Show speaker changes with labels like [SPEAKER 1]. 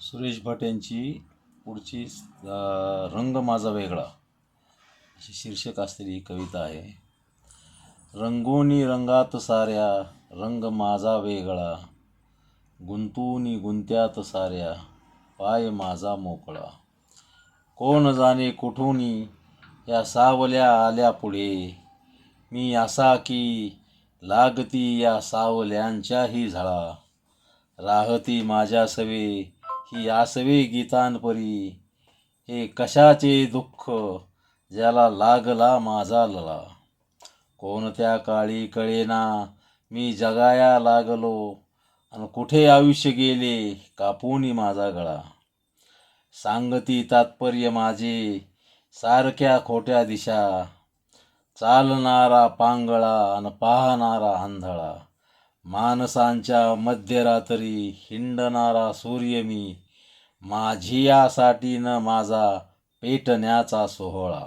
[SPEAKER 1] सुरेश भट यांची पुढची रंग माझा वेगळा अशी शीर्षक असलेली ही कविता आहे. रंगोनी रंगात साऱ्या रंग माझा वेगळा, गुंतूनी गुंत्यात साऱ्या पाय माझा मोकळा. कोण जाणे कुठूनी या सावल्या आल्या पुढे, मी असा की लागती या सावल्यांच्याही झळा. राहती माझ्या सवे ही आसवे गीतांपरी, हे कशाचे दुःख ज्याला लागला माझा लळा. कोणत्या काळी कळेना मी जगाया लागलो, अन कुठे आयुष्य गेले कापूनी माझा गळा. सांगती तात्पर्य माझे सारख्या खोट्या दिशा, चालणारा पांगळा अन पाहणारा आंधळा. माणसांच्या मध्यरात्री हिंडणारा सूर्य मी, माझी यासाठी न माझा पेटण्याचा सोहळा.